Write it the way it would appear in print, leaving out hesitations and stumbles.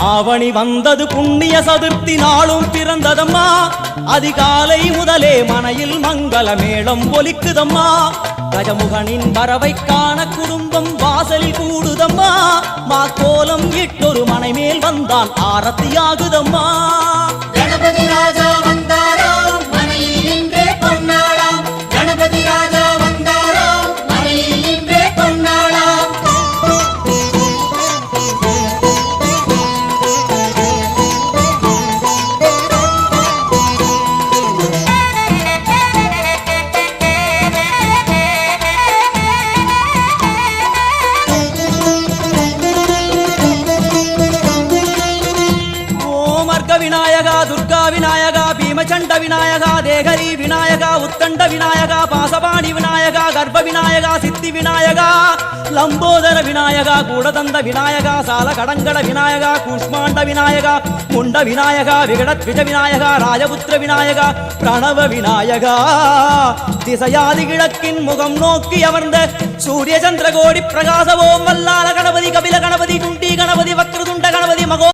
ஆவணி வந்தது புண்ணிய சதுர்த்தி நாளும் பிறந்ததம்மா அதிகாலை முதலே மனையில் மங்கள மேளம் ஒலிக்குதம்மா கஜமுகனின் வரவை காண குடும்பம் வாசலில் கூடுதம்மா மாக்கோலம் இட்டொரு மனை மேல் வந்தான் ஆரத்தியாகுதம்மா கணபதி ராஜா வந்தாராம் மனையில் நின்றே பொன்னாளாம் கணபதி ராஜா வந்தாராம் மனையில் நின்றே பொன்னாளாம் விநாயகா துர்கா விநாயகா பீமச்சண்ட விநாயகா தேகரி விநாயகா உத்தண்ட விநாயகா பாசபாணி விநாயகா கர்ப்ப விநாயகா சித்தி விநாயகா லம்போதர விநாயகா கூடதந்த விநாயகா சால கடங்கட விநாயகா கூஷ்மாண்ட விநாயகா முண்ட விநாயகா விகடத்விஜ விநாயகா ராஜபுத்திர விநாயகா பிரணவ விநாயகா திசையாதி கிழக்கின் முகம் நோக்கி அமர்ந்த சூரிய சந்திரகோடி பிரகாச ஓம் வல்லால கணபதி கபில கணபதி குண்டி கணபதி வக்ரதுண்ட கணபதி மகோ